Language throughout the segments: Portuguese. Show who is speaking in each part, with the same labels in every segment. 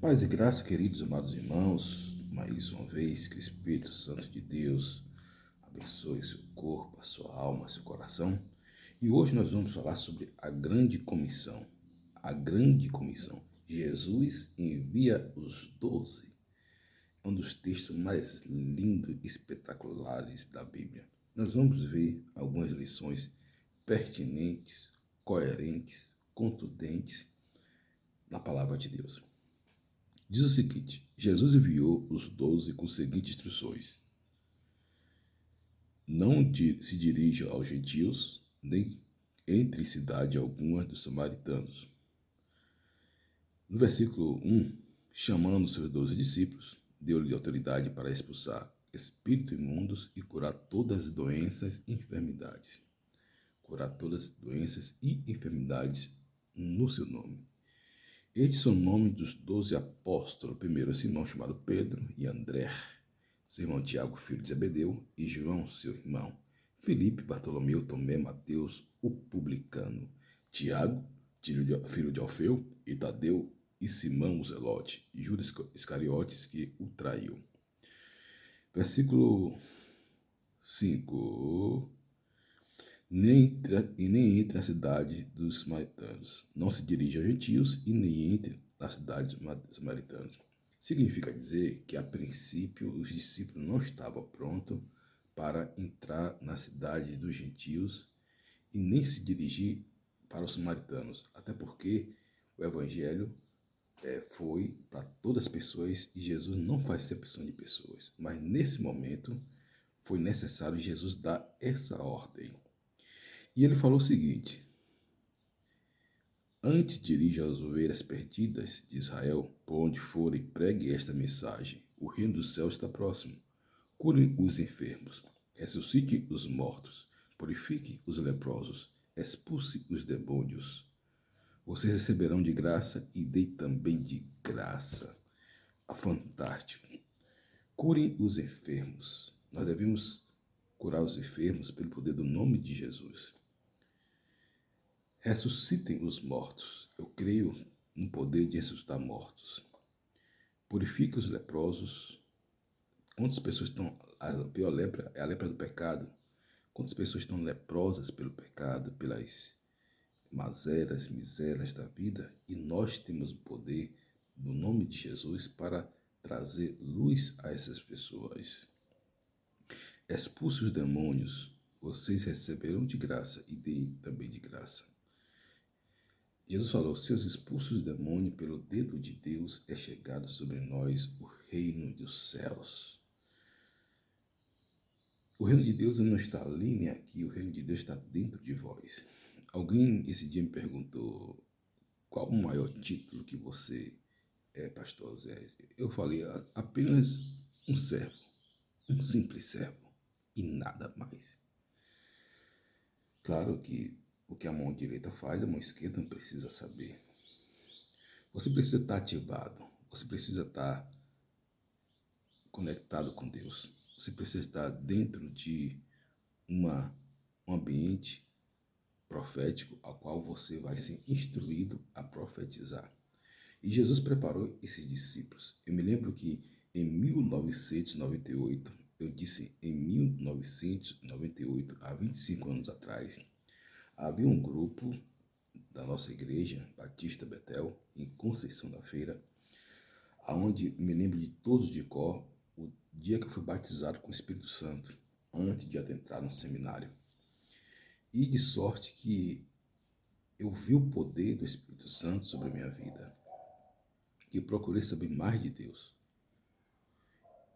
Speaker 1: Paz e graça, queridos amados irmãos, mais uma vez que o Espírito Santo de Deus abençoe seu corpo, a sua alma, seu coração. E hoje nós vamos falar sobre a grande comissão. A grande comissão. Jesus envia os 12. É um dos textos mais lindos e espetaculares da Bíblia. Nós vamos ver algumas lições pertinentes, coerentes, contundentes na palavra de Deus. Diz o seguinte: Jesus enviou os 12 com as seguintes instruções: não se dirija aos gentios, nem entre em cidade alguma dos samaritanos. No versículo 1, chamando seus 12 discípulos, deu-lhe autoridade para expulsar espíritos imundos e curar todas as doenças e enfermidades. Curar todas as doenças e enfermidades no seu nome. Estes são nomes dos 12 apóstolos. Primeiro Simão, chamado Pedro, e André, seu irmão Tiago, filho de Zebedeu, e João, seu irmão, Filipe, Bartolomeu, Tomé, Mateus, o publicano, Tiago, filho de Alfeu, e Tadeu, e Simão o Zelote, e Judas Iscariotes, que o traiu. Versículo 5. Nem entre na cidade dos samaritanos. Não se dirige aos gentios e nem entre na cidade dos samaritanos. Significa dizer que, a princípio, os discípulos não estavam prontos para entrar na cidade dos gentios e nem se dirigir para os samaritanos. Até porque o evangelho foi para todas as pessoas e Jesus não faz acepção de pessoas. Mas, nesse momento, foi necessário Jesus dar essa ordem. E ele falou o seguinte: antes dirija as ovelhas perdidas de Israel, por onde for, e pregue esta mensagem: o reino do céu está próximo. Curem os enfermos, ressuscite os mortos, purifique os leprosos, expulse os demônios. Vocês receberão de graça e dei também de graça. Fantástico. Curem os enfermos. Nós devemos curar os enfermos pelo poder do nome de Jesus. Ressuscitem os mortos. Eu creio no poder de ressuscitar mortos. Purifique os leprosos. Quantas pessoas estão... A pior lepra é a lepra do pecado. Quantas pessoas estão leprosas pelo pecado, pelas mazelas, misérias da vida? E nós temos o poder, no nome de Jesus, para trazer luz a essas pessoas. Expulse os demônios. Vocês receberão de graça e deem também de graça. Jesus falou: se os expulsos do demônio pelo dedo de Deus, é chegado sobre nós o reino dos céus. O reino de Deus não está ali nem aqui, o reino de Deus está dentro de vós. Alguém esse dia me perguntou: qual o maior título que você é, pastor Zé? Eu falei: apenas um servo, um simples servo e nada mais. Claro que o que a mão direita faz, a mão esquerda não precisa saber. Você precisa estar ativado. Você precisa estar conectado com Deus. Você precisa estar dentro de um ambiente profético ao qual você vai ser instruído a profetizar. E Jesus preparou esses discípulos. Eu me lembro que em 1998, eu disse em 1998, há 25 anos atrás, havia um grupo da nossa igreja, Batista Betel, em Conceição da Feira, onde me lembro de todos de cor, o dia que eu fui batizado com o Espírito Santo, antes de adentrar no seminário. E de sorte que eu vi o poder do Espírito Santo sobre a minha vida. E eu procurei saber mais de Deus.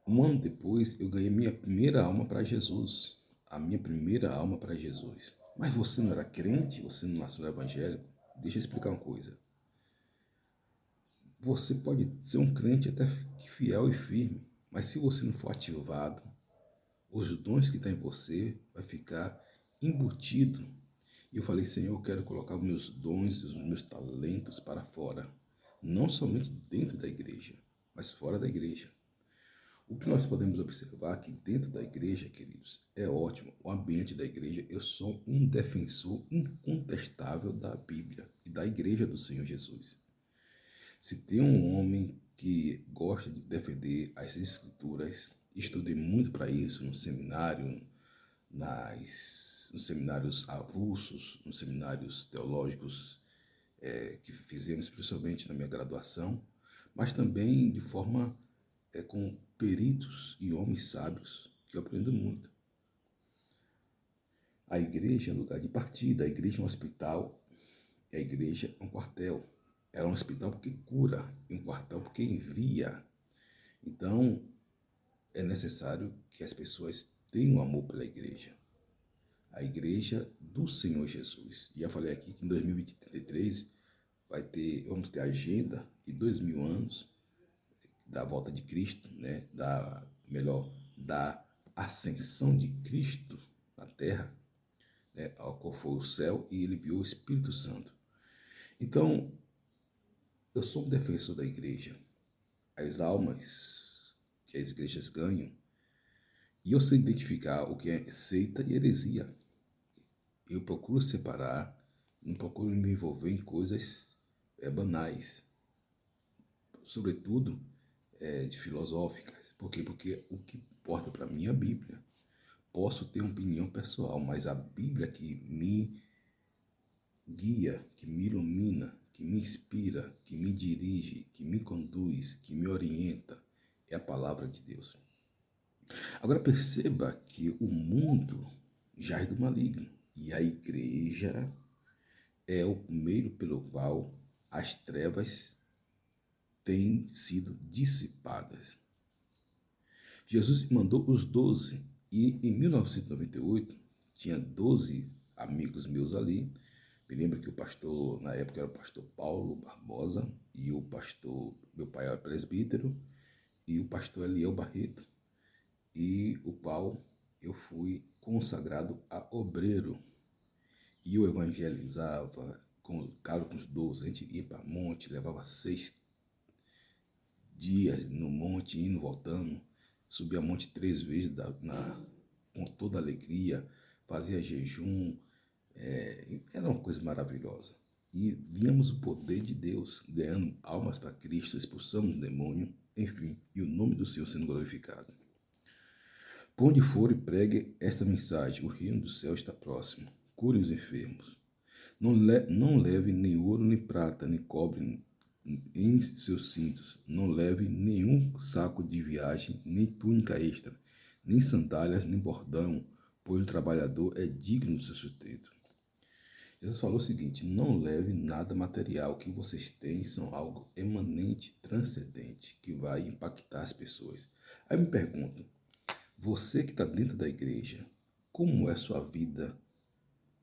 Speaker 1: Um ano depois, eu ganhei minha primeira alma para Jesus. A minha primeira alma para Jesus. Mas você não era crente? Você não nasceu no evangélico? Deixa eu explicar uma coisa. Você pode ser um crente até fiel e firme, mas se você não for ativado, os dons que estão em você vai ficar embutido. E eu falei: Senhor, eu quero colocar os meus dons, os meus talentos para fora. Não somente dentro da igreja, mas fora da igreja. O que nós podemos observar aqui dentro da igreja, queridos, é ótimo. O ambiente da igreja, eu sou um defensor incontestável da Bíblia e da igreja do Senhor Jesus. Se tem um homem que gosta de defender as escrituras. Estudei muito para isso no seminário, nos seminários avulsos, nos seminários teológicos que fizemos, principalmente na minha graduação, mas também de forma com peritos e homens sábios, que eu aprendo muito. A igreja é um lugar de partida, a igreja é um hospital, e a igreja é um quartel. Ela é um hospital porque cura, e um quartel porque envia. Então, é necessário que as pessoas tenham amor pela igreja. A igreja do Senhor Jesus. E já falei aqui que em 2023 vamos ter a agenda de 2000 anos da volta de Cristo, né? Da ascensão de Cristo na terra, né? Ao qual foi o céu e ele viu o Espírito Santo. Então, eu sou um defensor da igreja. As almas que as igrejas ganham, e eu sei identificar o que é seita e heresia. Eu procuro separar, não procuro me envolver em coisas banais, sobretudo de filosóficas. Por quê? Porque o que importa para mim é a Bíblia. Posso ter uma opinião pessoal, mas a Bíblia que me guia, que me ilumina, que me inspira, que me dirige, que me conduz, que me orienta, é a palavra de Deus. Agora perceba que o mundo jaz do maligno e a igreja é o meio pelo qual as trevas têm sido dissipadas. Jesus mandou os 12 e em 1998 tinha 12 amigos meus ali. Me lembro que o pastor, na época era o pastor Paulo Barbosa e o pastor, meu pai era presbítero, e o pastor Eliel Barreto, e o qual eu fui consagrado a obreiro. E eu evangelizava com os 12, a gente ia para monte, levava 6 dias no monte, indo, voltando, subia monte 3 vezes com toda alegria, fazia jejum, era uma coisa maravilhosa. E víamos o poder de Deus, ganhando almas para Cristo, expulsando o demônio, enfim, e o nome do Senhor sendo glorificado. Por onde for e pregue esta mensagem, o reino do céu está próximo. Cure os enfermos. Não leve nem ouro, nem prata, nem cobre em seus cintos. Não leve nenhum saco de viagem, nem túnica extra, nem sandálias, nem bordão, pois o trabalhador é digno do seu sustento. Jesus falou o seguinte: não leve nada material. O que vocês têm são algo emanente, transcendente, que vai impactar as pessoas. Aí eu me pergunto, você que está dentro da igreja, como é sua vida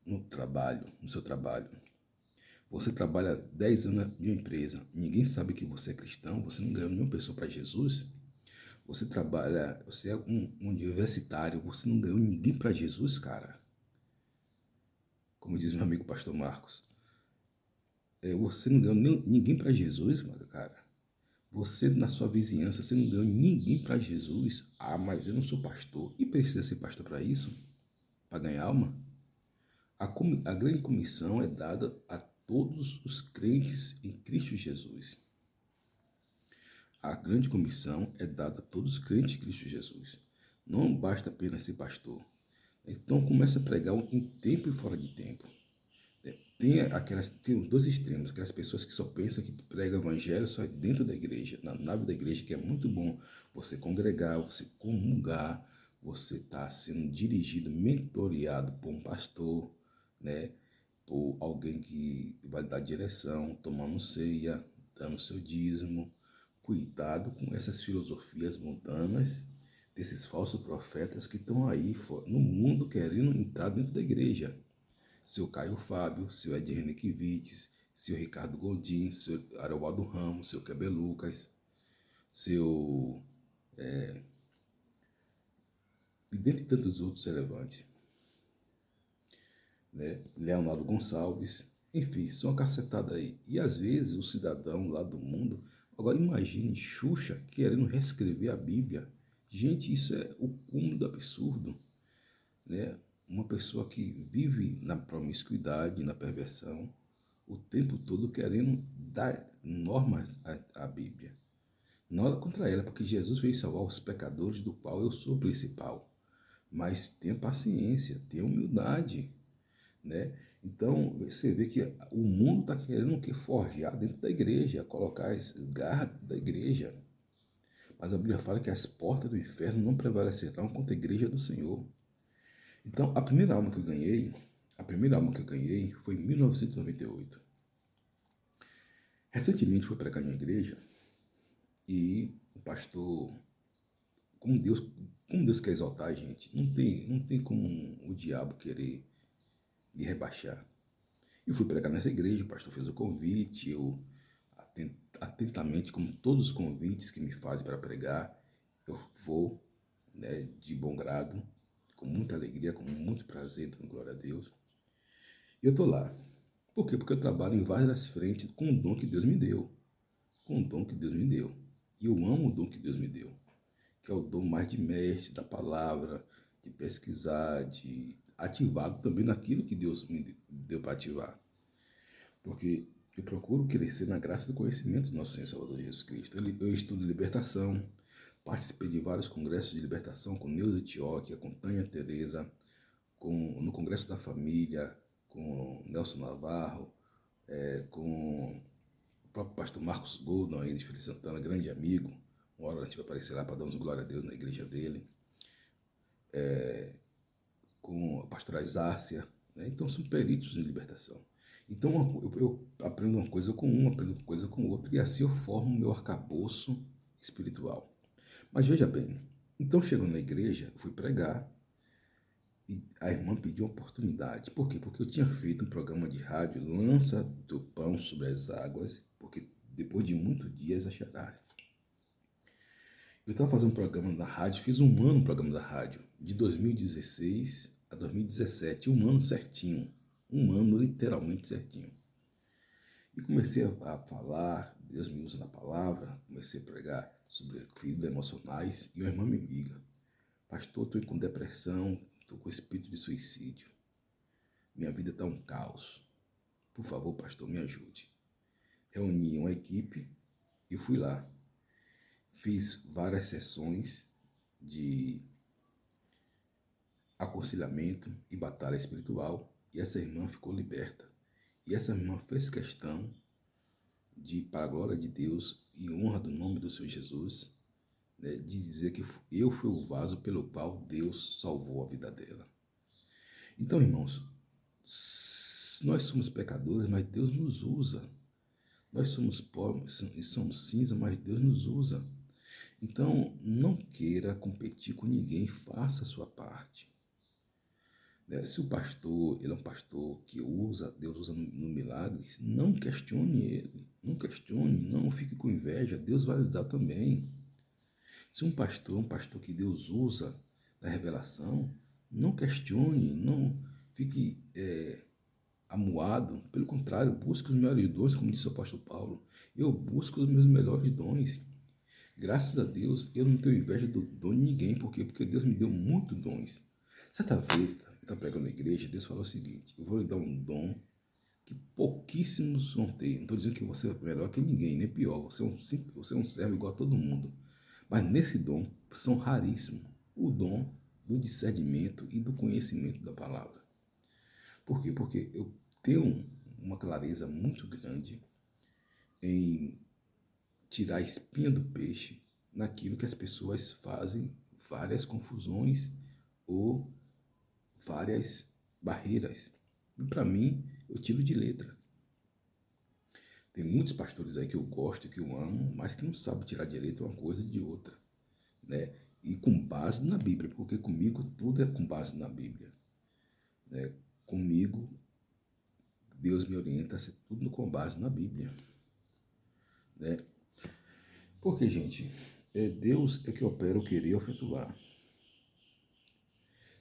Speaker 1: no trabalho, no seu trabalho? Você trabalha 10 anos de uma empresa, ninguém sabe que você é cristão, você não ganhou nenhuma pessoa para Jesus? Você é um universitário, você não ganhou ninguém para Jesus, cara? Como diz meu amigo pastor Marcos, você não ganhou ninguém para Jesus, cara? Você, na sua vizinhança, você não ganhou ninguém para Jesus? Ah, mas eu não sou pastor. E precisa ser pastor para isso? Para ganhar alma? A grande comissão é dada a todos os crentes em Cristo Jesus. A grande comissão é dada a todos os crentes em Cristo Jesus. Não basta apenas ser pastor. Então comece a pregar em tempo e fora de tempo. Tem os dois extremos, aquelas pessoas que só pensam que prega o evangelho só dentro da igreja, na nave da igreja, que é muito bom você congregar, você comungar, você está sendo dirigido, mentoreado por um pastor, né? Por alguém que vai dar direção, tomando ceia, dando seu dízimo. Cuidado com essas filosofias mundanas, desses falsos profetas que estão aí no mundo querendo entrar dentro da igreja. Seu Caio Fábio, seu Ed Renekiewicz, seu Ricardo Gondim, seu Aroaldo Ramos, seu Queber Lucas, seu... e dentre tantos outros relevantes, né? Leonardo Gonçalves, enfim, são uma cacetada aí. E às vezes o cidadão lá do mundo, agora imagine Xuxa querendo reescrever a Bíblia. Gente, isso é o cúmulo do absurdo, né? Uma pessoa que vive na promiscuidade, na perversão, o tempo todo querendo dar normas à Bíblia. nada contra ela, porque Jesus veio salvar os pecadores, do qual eu sou o principal. Mas tenha paciência, tenha humildade, né? Então, você vê que o mundo está querendo que forjar dentro da igreja, colocar as garras da igreja. Mas a Bíblia fala que as portas do inferno não prevalecerão contra a igreja do Senhor. Então, a primeira alma que eu ganhei foi em 1998. Recentemente fui pregar na igreja e o pastor, como Deus quer exaltar a gente, não tem como o diabo querer lhe rebaixar. E fui pregar nessa igreja, o pastor fez o convite, eu atentamente, como todos os convites que me fazem para pregar, eu vou, né, de bom grado, com muita alegria, com muito prazer, dando glória a Deus. E eu estou lá. Por quê? Porque eu trabalho em várias frentes com o dom que Deus me deu. Com o dom que Deus me deu. E eu amo o dom que Deus me deu, que é o dom mais de mestre, da palavra, de pesquisar, de ativado também naquilo que Deus me deu para ativar. Porque eu procuro crescer na graça do conhecimento do nosso Senhor e Salvador Jesus Cristo. Eu estudo libertação, participei de vários congressos de libertação com Neuza Etioquia, com Tânia Tereza, no Congresso da Família, com Nelson Navarro, com o próprio pastor Marcos Golden, aí de Feliz Santana, grande amigo. Uma hora a gente vai aparecer lá para darmos glória a Deus na igreja dele. Com a pastora Isácia, né? Então são peritos em libertação. Então eu aprendo uma coisa com um, aprendo uma coisa com o outro, e assim eu formo o meu arcabouço espiritual. Mas veja bem, então chegando na igreja, eu fui pregar, e a irmã pediu uma oportunidade. Por quê? Porque eu tinha feito um programa de rádio, Lança do Pão sobre as Águas, porque depois de muitos dias acharás. Eu estava fazendo um programa na rádio, fiz um ano no programa da rádio, de 2016 a 2017, um ano certinho, um ano literalmente certinho. E comecei a falar, Deus me usa na palavra, comecei a pregar sobre feridas emocionais, e uma irmã me liga: pastor, estou com depressão, estou com espírito de suicídio, minha vida está um caos, por favor, pastor, me ajude. Reuni uma equipe e fui lá. Fiz várias sessões de aconselhamento e batalha espiritual, e essa irmã ficou liberta. E essa irmã fez questão de, para a glória de Deus e honra do nome do Senhor Jesus, né, de dizer que eu fui o vaso pelo qual Deus salvou a vida dela. Então, irmãos, nós somos pecadores, mas Deus nos usa. Nós somos pobres e somos cinza, mas Deus nos usa. Então, não queira competir com ninguém, faça a sua parte. Se o pastor, ele é um pastor que Deus usa no milagre, não questione ele, não fique com inveja, Deus vai usar também. Se um pastor é um pastor que Deus usa da revelação, não questione, não fique amuado, pelo contrário, busque os melhores dons, como disse o apóstolo Paulo. Eu busco os meus melhores dons. Graças a Deus, eu não tenho inveja do dom de ninguém. Por quê? Porque Deus me deu muitos dons. Certa vez, eu estava pregando na igreja, Deus falou o seguinte: eu vou lhe dar um dom que pouquíssimos vão ter. Não estou dizendo que você é melhor que ninguém, nem pior. Você é um servo igual a todo mundo. Mas nesse dom, são raríssimos. O dom do discernimento e do conhecimento da palavra. Por quê? Porque eu tenho uma clareza muito grande em tirar a espinha do peixe naquilo que as pessoas fazem várias confusões ou várias barreiras. E para mim, eu tiro de letra. Tem muitos pastores aí que eu gosto, que eu amo, mas que não sabem tirar de letra uma coisa de outra, né? E com base na Bíblia, porque comigo tudo é com base na Bíblia, né? Comigo, Deus me orienta a ser tudo com base na Bíblia, né? Porque, gente, Deus é que opera o querer e o efetuar.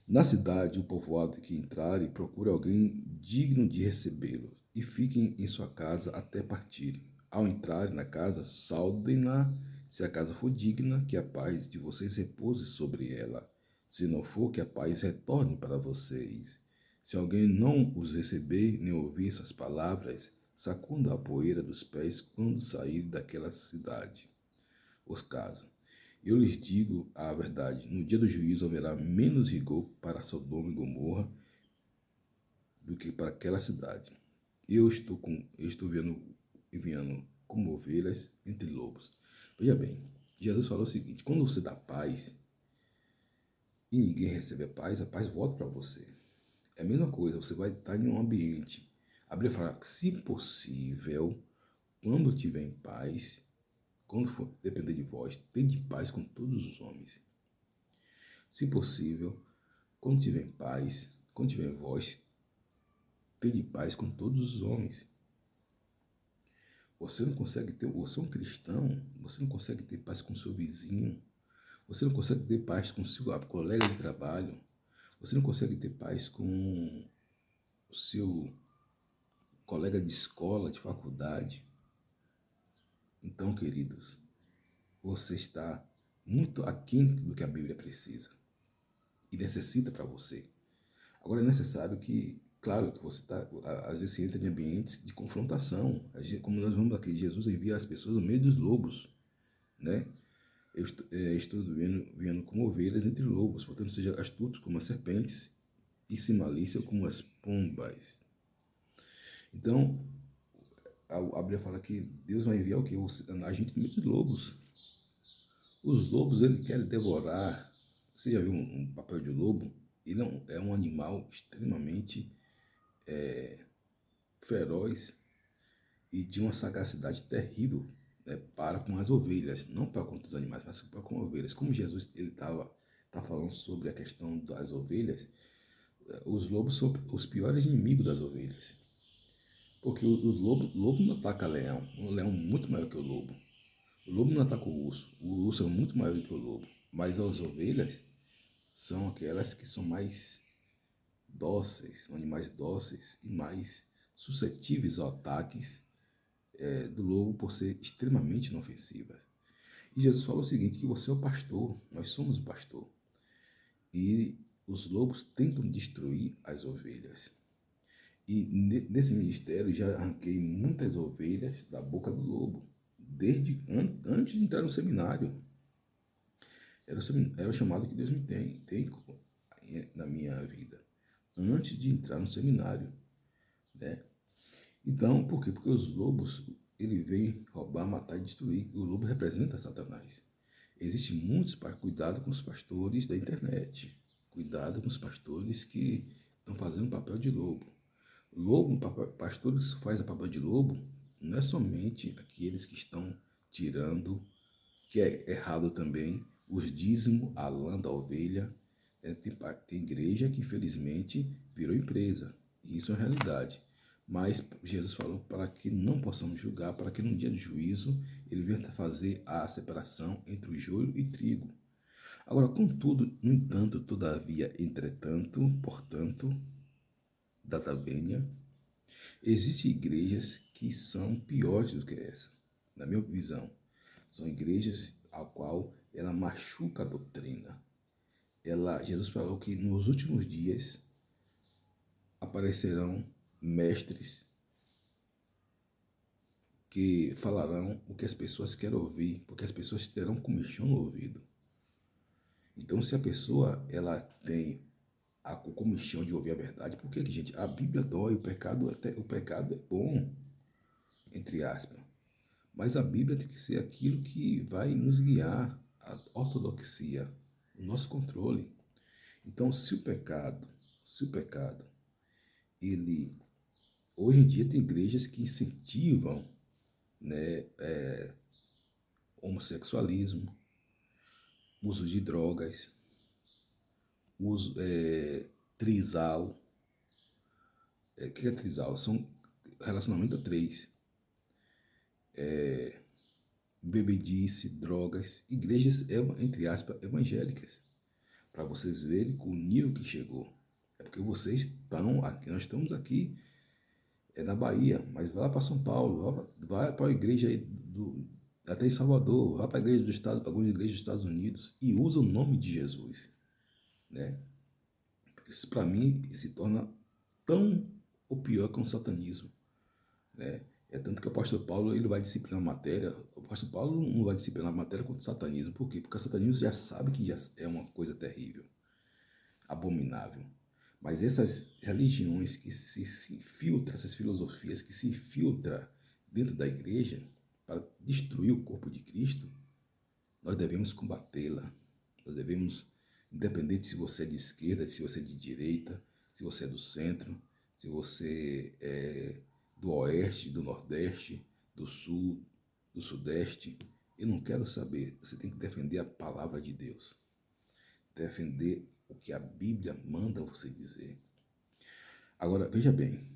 Speaker 1: Na cidade, o povoado que entrarem, procure alguém digno de recebê-lo, e fiquem em sua casa até partirem. Ao entrarem na casa, saudem-na, se a casa for digna, que a paz de vocês repouse sobre ela. Se não for, que a paz retorne para vocês. Se alguém não os receber, nem ouvir suas palavras, sacunda a poeira dos pés quando sair daquela cidade. os casam. Eu lhes digo a verdade, no dia do juízo haverá menos rigor para Sodoma e Gomorra do que para aquela cidade. Eu estou enviando como ovelhas entre lobos. Veja bem, Jesus falou o seguinte: quando você dá paz e ninguém recebe a paz volta para você. É a mesma coisa, você vai estar em um ambiente. A Bíblia fala que, se possível, quando tiver em paz, quando for depender de vós, tende paz com todos os homens. Se possível, quando tiver em paz, quando tiver em vós, tende paz com todos os homens. Você não consegue ter, você é um cristão, você não consegue ter paz com seu vizinho, você não consegue ter paz com seu colega de trabalho, você não consegue ter paz com o seu colega de escola, de faculdade. Então, queridos, você está muito aquém do que a Bíblia precisa e necessita para você. Agora é necessário que, claro, que você está, às vezes você entra em ambientes de confrontação. Como nós vamos aqui, Jesus envia as pessoas no meio dos lobos, né? Estou vendo como ovelhas entre lobos, portanto, seja astutos como as serpentes e sem malícia como as pombas. Então, a Bíblia fala que Deus vai enviar o quê? A gente no meio de lobos. Os lobos, ele quer devorar. Você já viu um papel de lobo? Ele é um animal extremamente feroz e de uma sagacidade terrível, né, para com as ovelhas, não para com os animais, mas para com ovelhas. Como Jesus ele tá falando sobre a questão das ovelhas, os lobos são os piores inimigos das ovelhas. Porque o lobo não ataca leão, um leão é muito maior que o lobo. O lobo não ataca o urso é muito maior do que o lobo. Mas as ovelhas são aquelas que são mais dóceis, são animais dóceis e mais suscetíveis a ataques do lobo por ser extremamente inofensivas. E Jesus falou o seguinte, que você é o pastor, nós somos o pastor. E os lobos tentam destruir as ovelhas. E nesse ministério já arranquei muitas ovelhas da boca do lobo, desde antes de entrar no seminário. Era o chamado que Deus me tem na minha vida, antes de entrar no seminário, né? Então, por quê? Porque os lobos, ele vem roubar, matar e destruir. O lobo representa Satanás. Existe muitos, cuidado com os pastores da internet. Cuidado com os pastores que estão fazendo papel de lobo. Lobo, pastor que faz o papel de lobo, não é somente aqueles que estão tirando, que é errado também, os dízimos, a lã da ovelha. Tem igreja que infelizmente virou empresa. E isso é uma realidade. Mas Jesus falou para que não possamos julgar, para que no dia do juízo ele venha fazer a separação entre o joio e trigo. Agora, contudo, no entanto, todavia, entretanto, portanto, data venia, existem igrejas que são piores do que essa, na minha visão. São igrejas a qual ela machuca a doutrina. Jesus falou que nos últimos dias aparecerão mestres que falarão o que as pessoas querem ouvir, porque as pessoas terão comichão no ouvido. Então, se a pessoa ela tem a comichão de ouvir a verdade, porque, gente, a Bíblia dói, o pecado é bom, entre aspas. Mas a Bíblia tem que ser aquilo que vai nos guiar, a ortodoxia, o nosso controle. Então, se o pecado, ele, hoje em dia tem igrejas que incentivam, né, homossexualismo, uso de drogas, uso trisal. O que é trisal? São relacionamento a três. Bebedice, drogas, igrejas, entre aspas, evangélicas. Para vocês verem o nível que chegou. É porque vocês estão aqui, nós estamos aqui na Bahia, mas vai lá para São Paulo, vai para a igreja aí até em Salvador, vai para a igreja do Estado, algumas igrejas dos Estados Unidos e usa o nome de Jesus, né? Isso para mim se torna tão ou pior que um satanismo, né? É tanto que o apóstolo Paulo ele vai disciplinar a matéria. O apóstolo Paulo não vai disciplinar a matéria contra o satanismo. Por quê? Porque o satanismo já sabe que já é uma coisa terrível, abominável. Mas essas religiões que se infiltram, essas filosofias que se infiltram dentro da igreja para destruir o corpo de Cristo, nós devemos combatê-la. Nós devemos, independente se você é de esquerda, se você é de direita, se você é do centro, se você é do oeste, do nordeste, do sul, do sudeste, eu não quero saber. Você tem que defender a palavra de Deus. Defender o que a Bíblia manda você dizer. Agora, veja bem,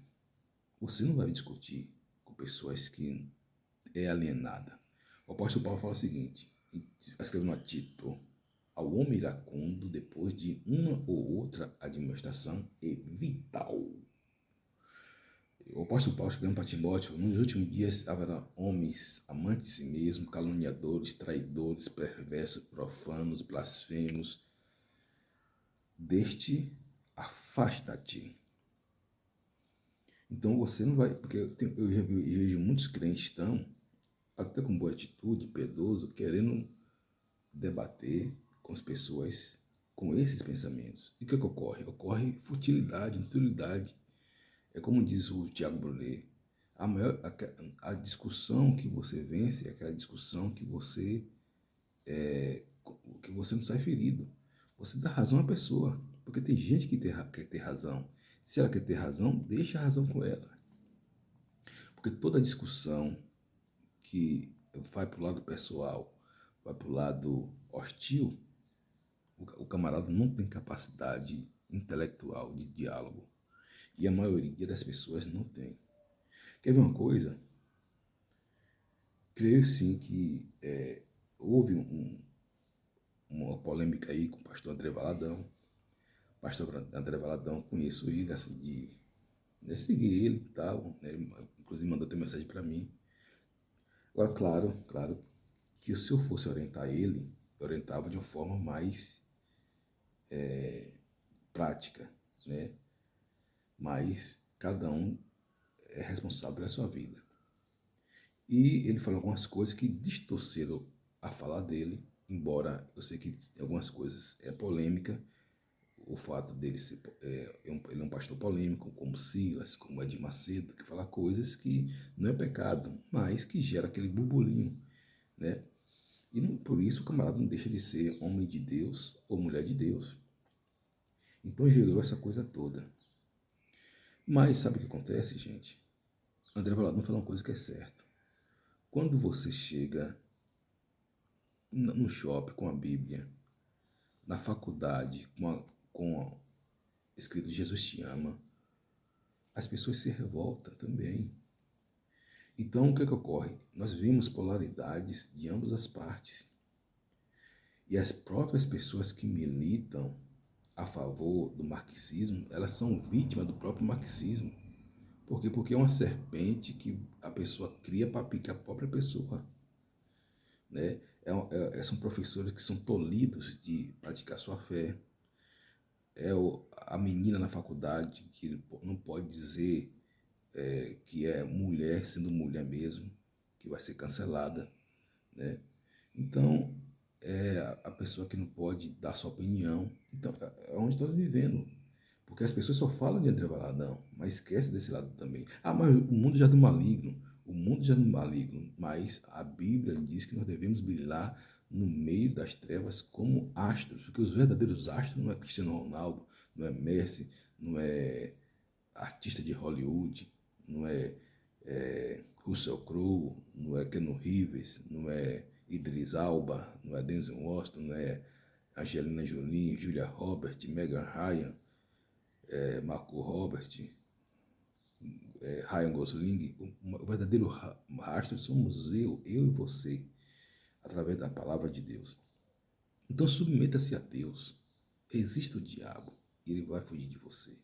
Speaker 1: você não vai discutir com pessoas que é alienada. O apóstolo Paulo fala o seguinte, escrevendo a Tito: ao homem iracundo, depois de uma ou outra administração, é vital. O apóstolo Paulo, chegando para Timóteo: nos últimos dias haverá homens amantes de si mesmos, caluniadores, traidores, perversos, profanos, blasfemos. Deste, afasta-te. Então você não vai, porque eu já vejo muitos crentes estão, até com boa atitude, piedoso, querendo debater com as pessoas com esses pensamentos. E o que ocorre? Ocorre futilidade, inutilidade. É como diz o Tiago Brunet, a discussão que você vence é aquela discussão que você não sai ferido. Você dá razão à pessoa, porque tem gente que quer ter razão. Se ela quer ter razão, deixa a razão com ela. Porque toda discussão que vai para o lado pessoal, vai para o lado hostil, o camarada não tem capacidade intelectual de diálogo. E a maioria das pessoas não tem. Quer ver uma coisa? Creio sim que houve uma polêmica aí com o pastor André Valadão. Pastor André Valadão, conheço ele, assim, seguir ele e tal, né? Ele, inclusive mandou ter mensagem para mim. Agora, claro, que se eu fosse orientar ele, eu orientava de uma forma mais prática, né? Mas cada um é responsável pela sua vida. E ele falou algumas coisas que distorceram a fala dele, embora eu sei que algumas coisas é polêmica, o fato dele ser ele é um pastor polêmico, como Silas, como Edir Macedo, que fala coisas que não é pecado, mas que gera aquele burburinho, né? E por isso o camarada não deixa de ser homem de Deus ou mulher de Deus. Então gerou essa coisa toda. Mas sabe o que acontece, gente? André Valadão falou uma coisa que é certa. Quando você chega no shopping com a Bíblia, na faculdade com escrito Jesus te ama, as pessoas se revoltam também. Então, o que ocorre? Nós vimos polaridades de ambas as partes. E as próprias pessoas que militam a favor do marxismo, elas são vítimas do próprio marxismo. Por quê? Porque é uma serpente que a pessoa cria para picar a própria pessoa. Né? São professores que são tolhidos de praticar sua fé. A menina na faculdade que não pode dizer que é mulher, sendo mulher mesmo, que vai ser cancelada. Né? Então, a pessoa que não pode dar sua opinião. Então, é onde estamos vivendo. Porque as pessoas só falam de André Valadão, mas esquece desse lado também. Ah, mas o mundo já é do maligno. O mundo já é do maligno, mas a Bíblia diz que nós devemos brilhar no meio das trevas como astros, porque os verdadeiros astros não é Cristiano Ronaldo, não é Messi, não é artista de Hollywood, não é Russell Crowe, não é Keanu Reeves, não é Idris Elba, não é Denzel Washington, não é Angelina Jolie, Julia Roberts, Megan Ryan, Marco Robert, Ryan Gosling. O verdadeiro rastro somos eu e você, através da palavra de Deus. Então submeta-se a Deus, resista o diabo, e ele vai fugir de você.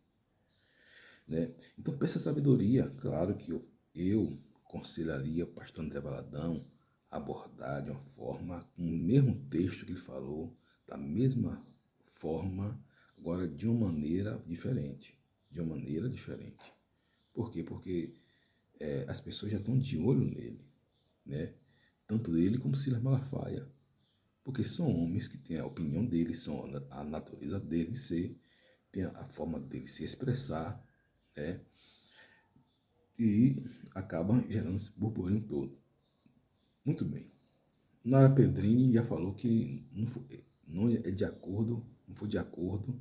Speaker 1: Né? Então peça sabedoria. Claro que eu aconselharia o pastor André Valadão a abordar de uma forma, com o mesmo texto que ele falou, da mesma forma, agora de uma maneira diferente. De uma maneira diferente. Por quê? Porque as pessoas já estão de olho nele, né? Tanto ele como Silas Malafaia. Porque são homens que têm a opinião deles, são a natureza deles ser, tem a forma deles se expressar, né? E acabam gerando esse burburinho todo. Muito bem. Nara Pedrini já falou que não é de acordo, não foi de acordo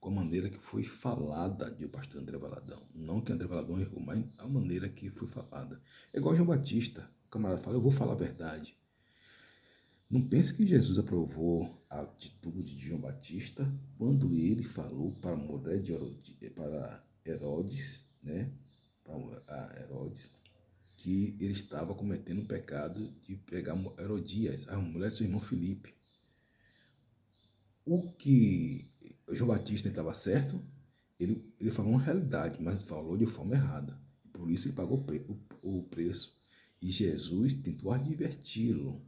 Speaker 1: com a maneira que foi falada de o pastor André Valadão. Não que André Valadão errou, mas a maneira que foi falada. É igual João Batista. O camarada fala, eu vou falar a verdade. Não pense que Jesus aprovou a atitude de João Batista quando ele falou para a mulher de Herodes, para Herodes, né? Para Herodes, que ele estava cometendo o pecado de pegar Herodias, a mulher de seu irmão Filipe. O que João Batista estava certo, ele falou uma realidade, mas falou de forma errada. Por isso ele pagou o preço. E Jesus tentou adverti-lo.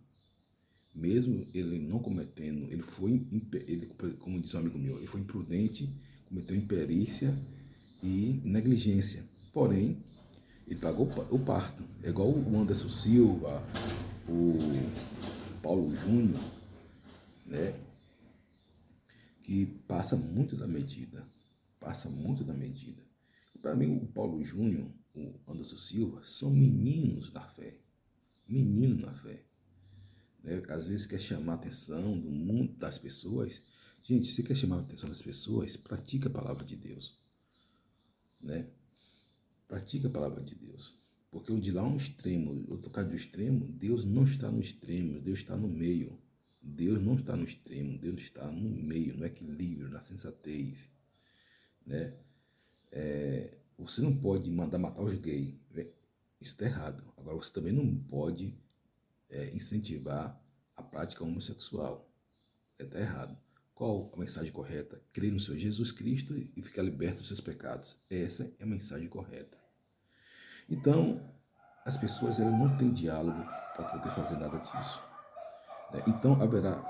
Speaker 1: Mesmo ele não cometendo, ele, como disse um amigo meu, ele foi imprudente, cometeu imperícia e negligência. Porém, ele pagou o parto. É igual o Anderson Silva, o Paulo Júnior, né? Que passa muito da medida. Passa muito da medida. Para mim, o Paulo Júnior, o Anderson Silva, são meninos na fé. Menino na fé. Né? Às vezes quer chamar a atenção do mundo, das pessoas. Gente, se quer chamar a atenção das pessoas, pratica a palavra de Deus. Né? Pratica a palavra de Deus. Porque o de lá é um extremo, o tocar do extremo, Deus não está no extremo, Deus está no meio. Deus não está no extremo, Deus está no meio, no equilíbrio, na sensatez. Né? Você não pode mandar matar os gays. Isso está errado. Agora, você também não pode incentivar a prática homossexual. Está errado. Qual a mensagem correta? Crer no Senhor Jesus Cristo e ficar liberto dos seus pecados. Essa é a mensagem correta. Então, as pessoas elas não têm diálogo para poder fazer nada disso. Então, haverá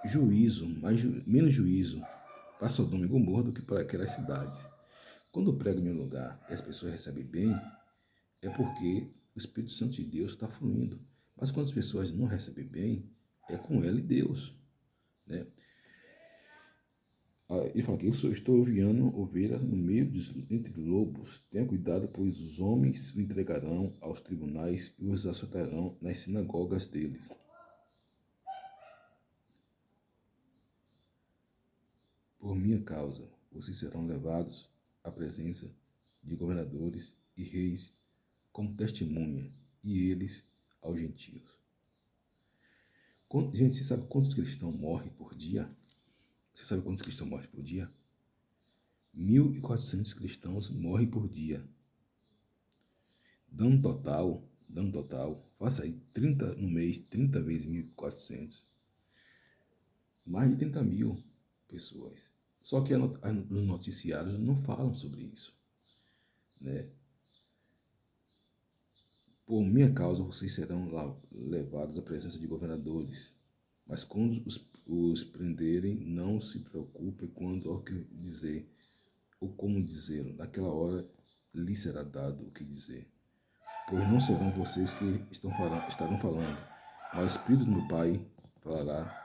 Speaker 1: juízo, menos juízo para Sodoma e Gomorra do que para aquelas cidades. Quando eu prego em um lugar e as pessoas recebem bem, é porque o Espírito Santo de Deus está fluindo. Mas quando as pessoas não recebem bem, é com ela e Deus. Né? Ele fala que eu estou enviando ovelhas no meio entre lobos. Tenha cuidado, pois os homens o entregarão aos tribunais e os açoitarão nas sinagogas deles. Por minha causa, vocês serão levados à presença de governadores e reis como testemunha, e eles aos gentios. Gente, você sabe quantos cristãos morrem por dia? Você sabe quantos cristãos morrem por dia? 1.400 cristãos morrem por dia. Dando total, faça aí 30 no mês, 30 vezes 1.400. Mais de 30 mil pessoas. Só que os noticiários não falam sobre isso. Né? Por minha causa, vocês serão levados à presença de governadores. Mas quando os prenderem, não se preocupem quando ao que dizer ou como dizê-lo. Naquela hora lhe será dado o que dizer. Pois não serão vocês que estarão falando, mas o Espírito do meu Pai falará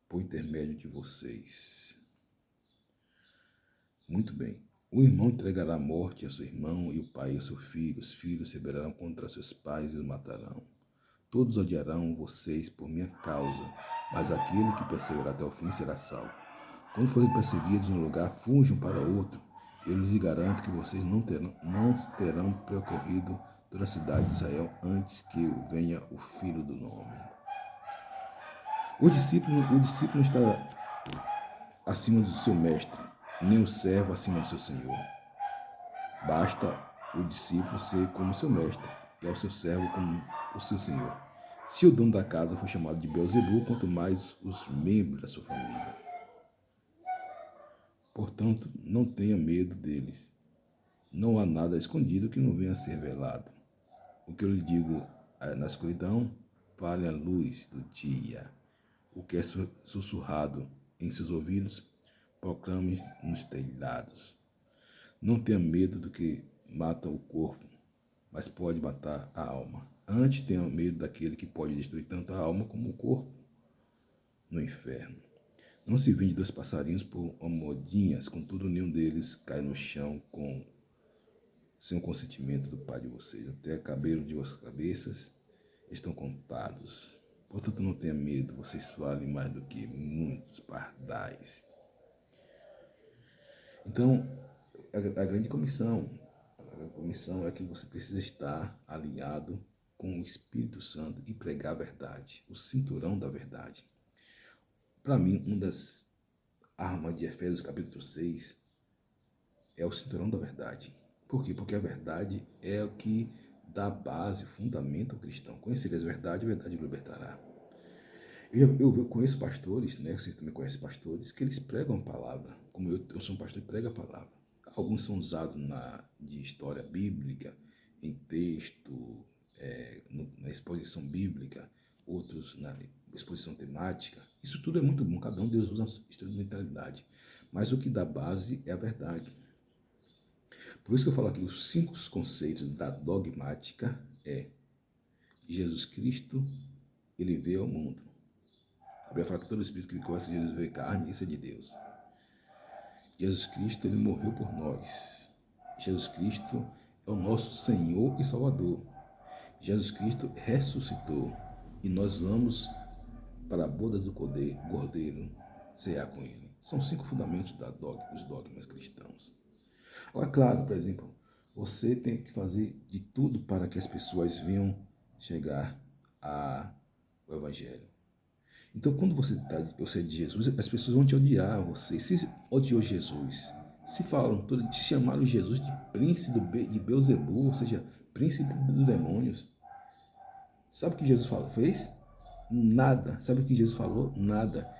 Speaker 1: por intermédio de vocês. Muito bem. O irmão entregará a morte a seu irmão e o pai a seu filho. Os filhos se rebelarão contra seus pais e os matarão. Todos odiarão vocês por minha causa, mas aquele que perseverar até o fim será salvo. Quando forem perseguidos em um lugar, fujam para outro. Eu lhes garanto que vocês não terão percorrido toda a cidade de Israel antes que venha o Filho do Homem. O discípulo está acima do seu mestre, nem o servo acima do seu senhor. Basta o discípulo ser como seu mestre, e ao seu servo como o seu senhor. Se o dono da casa for chamado de Beelzebul, quanto mais os membros da sua família. Portanto, não tenha medo deles. Não há nada escondido que não venha a ser velado. O que eu lhe digo na escuridão, fale à luz do dia. O que é sussurrado em seus ouvidos, proclame nos telhados. Não tenha medo do que mata o corpo, mas pode matar a alma. Antes tenha medo daquele que pode destruir tanto a alma como o corpo no inferno. Não se vende dois passarinhos por modinhas, contudo nenhum deles cai no chão sem o consentimento do Pai de vocês. Até cabelo de vossas cabeças estão contados. Portanto, não tenha medo, vocês valem mais do que muitos pardais. Então, a grande comissão é que você precisa estar alinhado com o Espírito Santo e pregar a verdade, o cinturão da verdade. Para mim, uma das armas de Efésios capítulo 6 é o cinturão da verdade. Por quê? Porque a verdade é o que dá base, fundamenta o cristão. Conhecereis a verdade o libertará. Eu conheço pastores, né? Você também conhece pastores, que eles pregam a palavra. Como eu sou um pastor e prego a palavra. Alguns são usados de história bíblica, em texto, na exposição bíblica, outros na exposição temática. Isso tudo é muito bom, cada um Deus usa a sua instrumentalidade. Mas o que dá base é a verdade. Por isso que eu falo aqui, os 5 conceitos da dogmática é Jesus Cristo, ele veio ao mundo. A Bíblia fala que todo espírito que gosta de Jesus veio carne, isso é de Deus. Jesus Cristo, ele morreu por nós. Jesus Cristo é o nosso Senhor e Salvador. Jesus Cristo ressuscitou e nós vamos para a boda do Cordeiro cear com ele. São 5 fundamentos dos dogmas cristãos. Agora, claro, por exemplo, você tem que fazer de tudo para que as pessoas venham chegar ao Evangelho. Então, quando você é de Jesus, as pessoas vão te odiar, você. Se odiou Jesus, se falaram tudo, te chamaram Jesus de príncipe de Beelzebul, ou seja, príncipe dos demônios. Sabe o que Jesus fez? Nada. Sabe o que Jesus falou? Nada.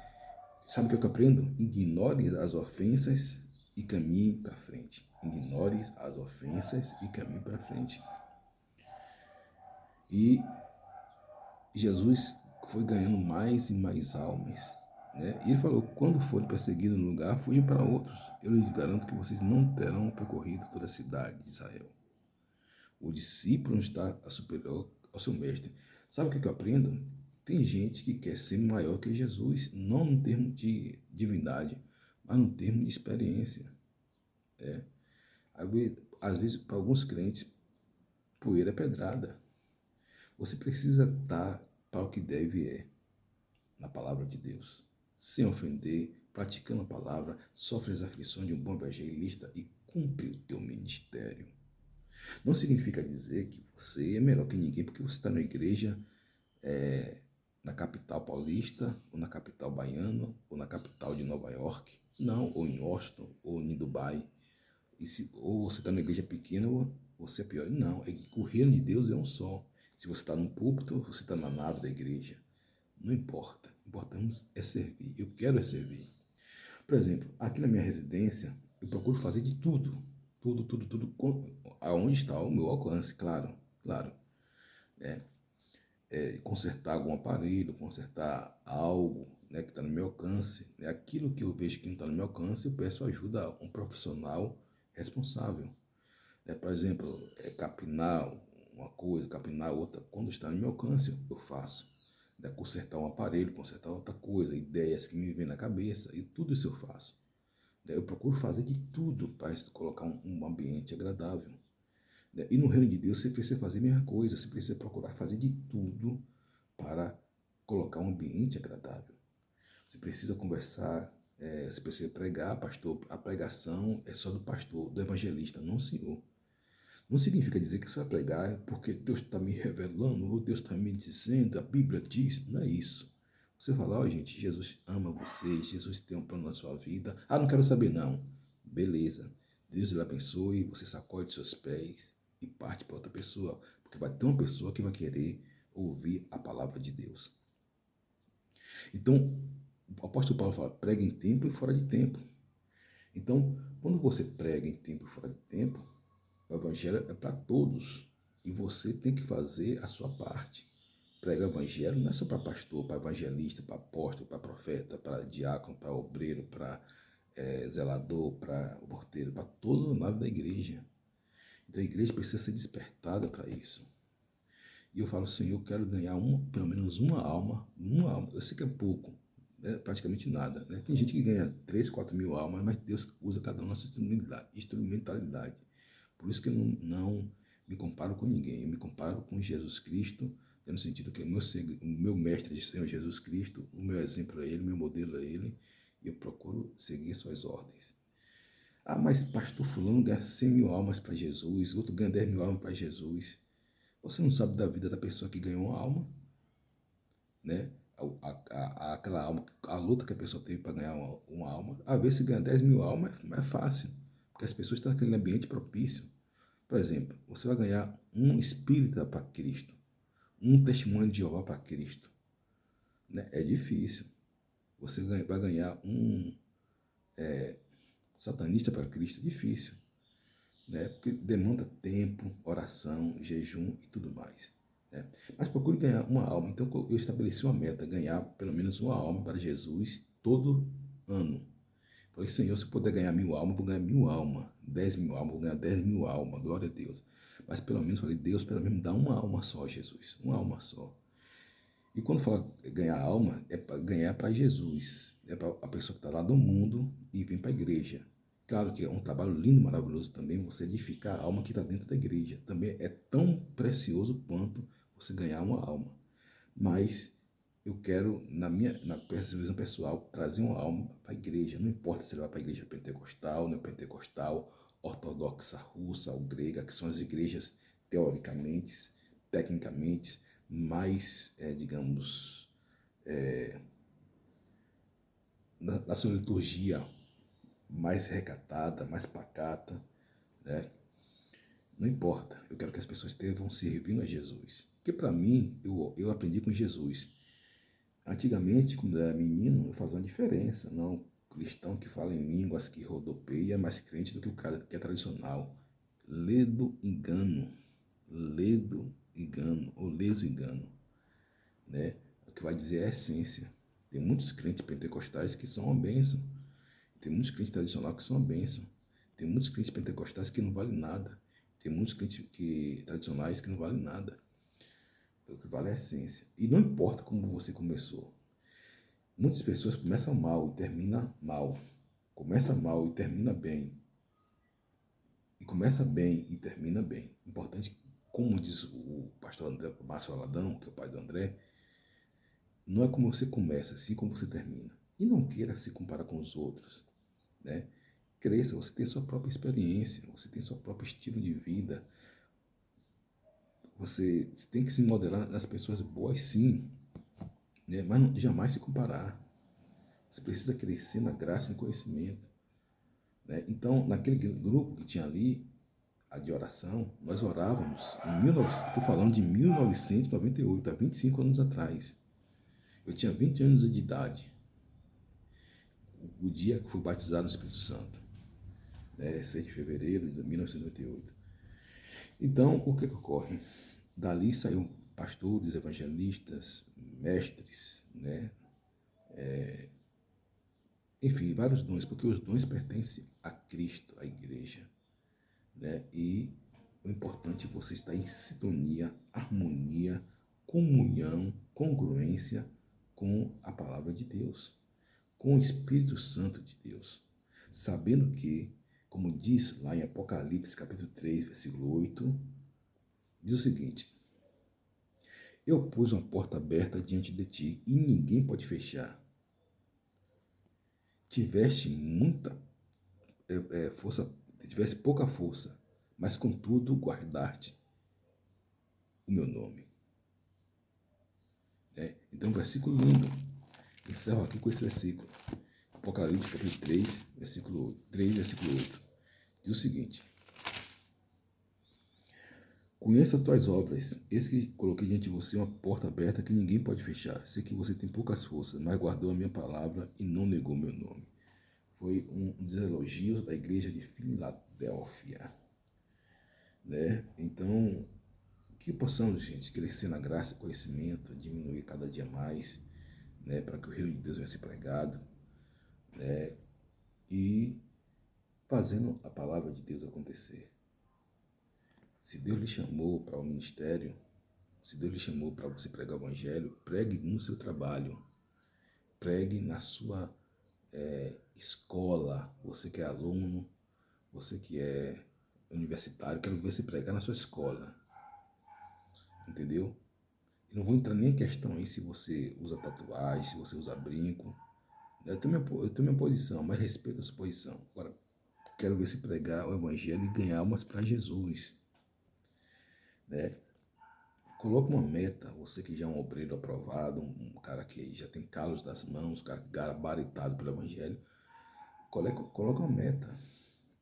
Speaker 1: Sabe o que eu aprendo? Ignore as ofensas e caminhe para frente. Ignore as ofensas e caminhe para frente. E Jesus foi ganhando mais e mais almas. Né? E ele falou, quando forem perseguidos no lugar, fujam para outros. Eu lhes garanto que vocês não terão percorrido toda a cidade de Israel. O discípulo está superior ao seu mestre. Sabe o que eu aprendo? Tem gente que quer ser maior que Jesus, não no termo de divindade, mas no termo de experiência. Às vezes, para alguns crentes, poeira é pedrada. Você precisa estar para o que deve na palavra de Deus, sem ofender, praticando a palavra, sofre as aflições de um bom evangelista e cumpre o teu ministério. Não significa dizer que você é melhor que ninguém porque você está na igreja na capital paulista, ou na capital baiana, ou na capital de Nova York. Não, ou em Austin, ou em Dubai. Ou você está na igreja pequena, ou você é pior. Não, o reino de Deus é um só. Se você está num púlpito, você está na nave da igreja. Não importa. Importante é servir. Eu quero servir. Por exemplo, aqui na minha residência, eu procuro fazer de tudo. Tudo. Aonde está o meu alcance, claro. Consertar algum aparelho, consertar algo, né, que está no meu alcance. Aquilo que eu vejo que não está no meu alcance, eu peço ajuda a um profissional responsável. Por exemplo, capinar uma coisa, capinar outra. Quando está no meu alcance, eu faço. Consertar um aparelho, consertar outra coisa, ideias que me vêm na cabeça, e tudo isso eu faço. Eu procuro fazer de tudo para colocar um ambiente agradável. E no reino de Deus você precisa fazer a mesma coisa, você precisa procurar fazer de tudo para colocar um ambiente agradável. Você precisa conversar, você precisa pregar, pastor. A pregação é só do pastor, do evangelista, não do Senhor. Não significa dizer que você vai pregar porque Deus está me revelando, ou Deus está me dizendo, a Bíblia diz, não é isso. Você fala, ó, gente, Jesus ama vocês, Jesus tem um plano na sua vida. Ah, não quero saber não. Beleza, Deus lhe abençoe, você sacode seus pés e parte para outra pessoa, porque vai ter uma pessoa que vai querer ouvir a palavra de Deus. Então, o apóstolo Paulo fala, prega em tempo e fora de tempo. Então, quando você prega em tempo e fora de tempo, o evangelho é para todos e você tem que fazer a sua parte. Pregar o evangelho não é só para pastor, para evangelista, para apóstolo, para profeta, para diácono, para obreiro, para zelador, para porteiro, para todo o lado da igreja. Então a igreja precisa ser despertada para isso. E eu falo, Senhor, eu quero ganhar pelo menos uma alma. Eu sei que é pouco, né? Praticamente nada. Né? Tem gente que ganha 3, 4 mil almas, mas Deus usa cada um na sua instrumentalidade. Por isso que eu não me comparo com ninguém. Eu me comparo com Jesus Cristo, no sentido que o meu mestre é o Senhor Jesus Cristo, o meu exemplo é Ele, o meu modelo é Ele, e eu procuro seguir suas ordens. Ah, mas pastor fulano ganha 100 mil almas para Jesus, outro ganha 10 mil almas para Jesus. Você não sabe da vida da pessoa que ganhou uma alma, né? Aquela alma, a luta que a pessoa teve para ganhar uma alma. Às vezes, se ganha 10 mil almas, é mais fácil, porque as pessoas estão naquele ambiente propício. Por exemplo, você vai ganhar um espírita para Cristo, um testemunho de Jeová para Cristo. Né? É difícil. Você vai ganhar um satanista para Cristo, é difícil. Né? Porque demanda tempo, oração, jejum e tudo mais. Né? Mas procure ganhar uma alma. Então eu estabeleci uma meta, ganhar pelo menos uma alma para Jesus todo ano. Falei, Senhor, se eu puder ganhar 1.000 almas, vou ganhar 1.000 almas. 10 mil almas, vou ganhar 10 mil almas. Glória a Deus. Mas pelo menos, falei, Deus, pelo menos dá uma alma só, Jesus. Uma alma só. E quando fala ganhar alma, é para ganhar para Jesus. É para a pessoa que está lá do mundo e vem para a igreja. Claro que é um trabalho lindo, maravilhoso também, você edificar a alma que está dentro da igreja. Também é tão precioso quanto você ganhar uma alma. Mas eu quero, na visão pessoal, trazer uma alma para a igreja. Não importa se ele vai para a igreja pentecostal, neopentecostal, ortodoxa, russa ou grega, que são as igrejas teoricamente, tecnicamente, mais, digamos, na sua liturgia mais recatada, mais pacata, né? Não importa, eu quero que as pessoas estejam servindo a Jesus. Porque para mim, eu aprendi com Jesus. Antigamente, quando eu era menino, eu fazia uma diferença. Não, cristão que fala em línguas, que rodopeia, é mais crente do que o cara que é tradicional. Ledo engano, ou leso engano, né? O que vai dizer é a essência. Tem muitos crentes pentecostais que são uma bênção. Tem muitos crentes tradicionais que são uma bênção. Tem muitos crentes pentecostais que não valem nada. Tem muitos crentes tradicionais que não valem nada. O que vale é a essência. E não importa como você começou. Muitas pessoas começam mal e terminam mal. Começa mal e termina bem. E começa bem e termina bem. Importante, como diz o pastor André, Márcio Aladão, que é o pai do André, não é como você começa, sim como você termina. E não queira se comparar com os outros, né? Cresça, você tem sua própria experiência, você tem seu próprio estilo de vida. Você tem que se modelar nas pessoas boas, sim, né? Mas jamais se comparar. Você precisa crescer na graça e no conhecimento. Né? Então, naquele grupo que tinha ali, a de oração, nós orávamos em 1900, estou falando de 1998, há 25 anos atrás. Eu tinha 20 anos de idade, o dia que fui batizado no Espírito Santo, né? 6 de fevereiro de 1998. Então, o que ocorre? Dali saíram pastores, evangelistas, mestres, né? Enfim, vários dons, porque os dons pertencem a Cristo, à igreja. Né? E o importante é você estar em sintonia, harmonia, comunhão, congruência com a palavra de Deus, com o Espírito Santo de Deus. Sabendo que, como diz lá em Apocalipse, capítulo 3, versículo 8, diz o seguinte: eu pus uma porta aberta diante de ti e ninguém pode fechar. Tiveste muita força, tivesse pouca força, mas contudo guardaste o meu nome. Então, versículo lindo. Encerro aqui com esse versículo. Apocalipse, capítulo 3, versículo 3, versículo 8. Diz o seguinte: conheço as tuas obras, eis que coloquei diante de você uma porta aberta que ninguém pode fechar. Sei que você tem poucas forças, mas guardou a minha palavra e não negou meu nome. Foi um dos elogios da igreja de Filadélfia. Né? Então, que possamos, gente, crescer na graça e conhecimento, diminuir cada dia mais, né, para que o reino de Deus venha ser pregado, né, e fazendo a palavra de Deus acontecer. Se Deus lhe chamou para o ministério, se Deus lhe chamou para você pregar o evangelho, pregue no seu trabalho, pregue na sua escola. Você que é aluno, você que é universitário, quero ver você pregar na sua escola. Entendeu? Eu não vou entrar nem em questão aí se você usa tatuagem, se você usa brinco. Eu tenho minha posição, mas respeito a sua posição. Agora, quero ver se pregar o evangelho e ganhar almas para Jesus. Né? Coloque uma meta, você que já é um obreiro aprovado, um cara que já tem calos nas mãos, um cara gabaritado pelo evangelho, coloque uma meta.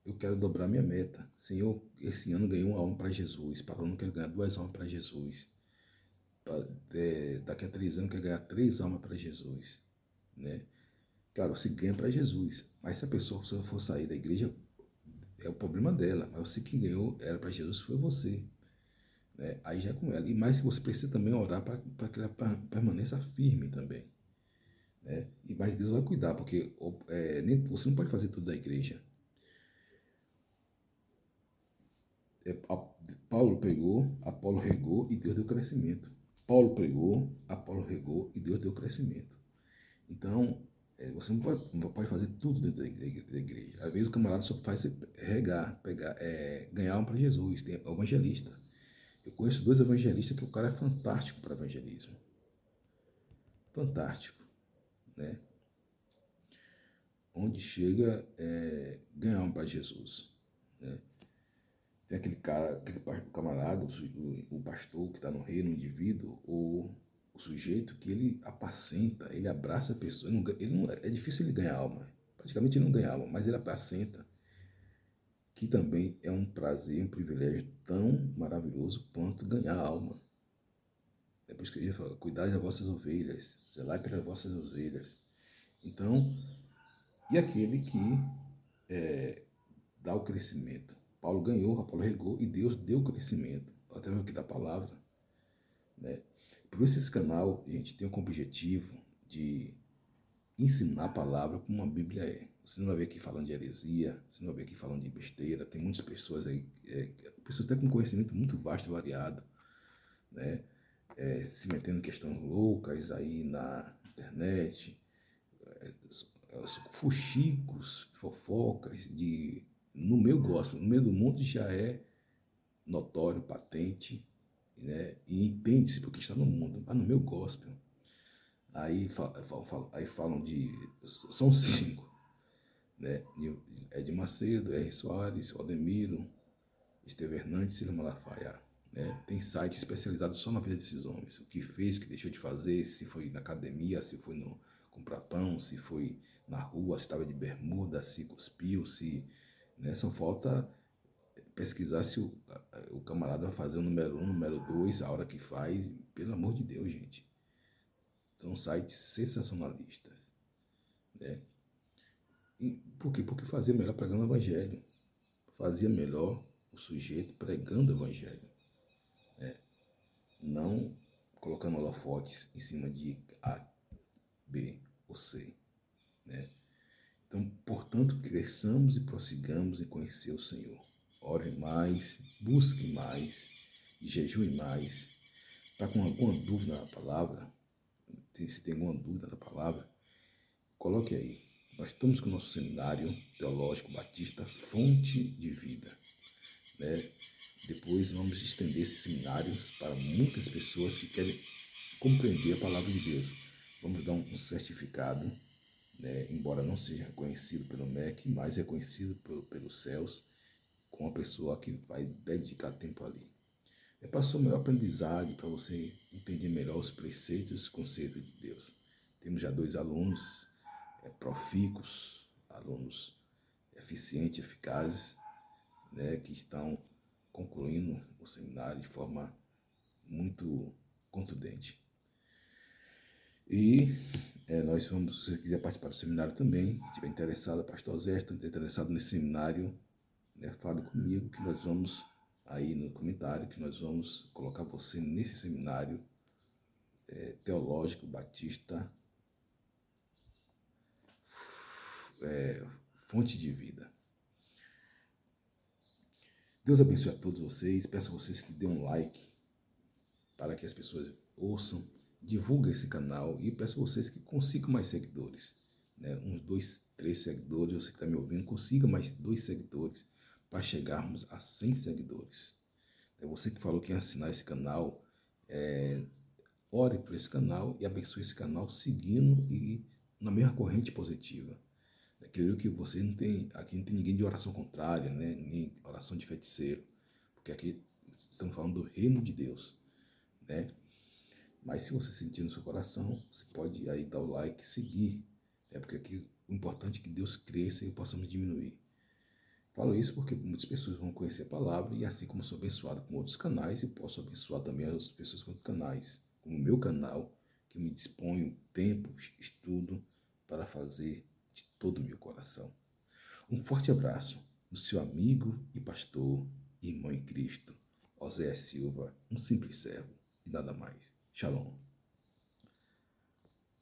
Speaker 1: Eu quero dobrar minha meta. Senhor, esse ano ganhei uma alma para Jesus. Para não quero ganhar 2 almas para Jesus. Daqui a 3 anos, quero ganhar 3 almas para Jesus. Né? Claro, se ganha para Jesus. Mas se a pessoa for sair da igreja, é o problema dela. Mas você que ganhou era para Jesus foi você. Né? Aí já é com ela. E mais você precisa também orar para que ela permaneça firme também. Né? E mais Deus vai cuidar, porque você não pode fazer tudo da igreja. Paulo pregou, Apolo regou e Deus deu crescimento. Paulo pregou, Apolo regou e Deus deu crescimento. Então, você não pode fazer tudo dentro da igreja. Às vezes o camarada só faz regar, ganhar um para Jesus. Tem evangelista. Eu conheço 2 evangelistas que o cara é fantástico para evangelismo. Fantástico. Né? Onde chega ganhar um para Jesus. Né? Tem aquele cara, aquele camarada, o pastor que está no reino, o indivíduo, ou o sujeito que ele apacenta, ele abraça a pessoa. É difícil ele ganhar alma. Praticamente ele não ganha alma, mas ele apacenta, que também é um prazer, um privilégio tão maravilhoso quanto ganhar alma. É por isso que ele fala, cuidai das vossas ovelhas, zelai pelas vossas ovelhas. Então, e aquele que dá o crescimento. Paulo ganhou, Apolo regou e Deus deu crescimento, através aqui da palavra. Né? Por isso esse canal, gente, tem como objetivo de ensinar a palavra como a Bíblia é. Você não vai ver aqui falando de heresia, você não vai ver aqui falando de besteira. Tem muitas pessoas aí, pessoas até com conhecimento muito vasto e variado, né? Se metendo em questões loucas aí na internet, fuxicos, fofocas no meu gospel, no meio do mundo já é notório, patente, né? E entende-se porque está no mundo, mas no meu gospel. Aí falam de. São 5, né? Ed Macedo, R. Soares, Aldemiro, Esteve Hernandes e Ciro Malafaia. Né? Tem site especializado só na vida desses homens. O que fez, o que deixou de fazer, se foi na academia, se foi no comprar pão, se foi na rua, se estava de bermuda, se cuspiu, se. Né? Só falta pesquisar se o camarada vai fazer o número 1, número 2, a hora que faz. Pelo amor de Deus, gente. São sites sensacionalistas. Né? E por quê? Porque fazia melhor pregando o evangelho. Fazia melhor o sujeito pregando o evangelho. Né? Não colocando holofotes em cima de A, B ou C. Né? Então, portanto, cresçamos e prossigamos em conhecer o Senhor. Ore mais, busque mais, jejue mais. Está com alguma dúvida na palavra? Se tem alguma dúvida na palavra, coloque aí. Nós estamos com o nosso seminário teológico batista Fonte de Vida. Né? Depois vamos estender esse seminário para muitas pessoas que querem compreender a palavra de Deus. Vamos dar um certificado, né? Embora não seja reconhecido pelo MEC, mas é reconhecido pelos céus, com a pessoa que vai dedicar tempo ali. Passou a melhor aprendizagem para você entender melhor os preceitos e os conceitos de Deus. Temos já 2 alunos profícuos, alunos eficientes, eficazes, né, que estão concluindo o seminário de forma muito contundente. E nós vamos, se você quiser participar do seminário também, se estiver interessado, pastor Zé, está interessado nesse seminário, né, fale comigo que nós vamos, aí no comentário, que nós vamos colocar você nesse seminário teológico batista Fonte de Vida. Deus abençoe a todos vocês. Peço a vocês que dêem um like para que as pessoas ouçam, divulguem esse canal e peço a vocês que consigam mais seguidores, né? Uns 2, 3 seguidores, você que está me ouvindo, consiga mais 2 seguidores para chegarmos a 100 seguidores. É você que falou que ia assinar esse canal, ore por esse canal e abençoe esse canal seguindo e na mesma corrente positiva. Creio que você não tem, aqui não tem ninguém de oração contrária, né? Nem oração de feiticeiro, porque aqui estamos falando do reino de Deus, né? Mas se você sentir no seu coração, você pode aí dar o like e seguir, porque aqui o importante é que Deus cresça e possamos diminuir. Falo isso porque muitas pessoas vão conhecer a palavra e assim como eu sou abençoado com outros canais, eu posso abençoar também as outras pessoas com outros canais, como o meu canal, que eu me disponho tempo, estudo para fazer de todo o meu coração. Um forte abraço do seu amigo e pastor, irmão em Cristo, Oséias Silva, um simples servo e nada mais. Shalom.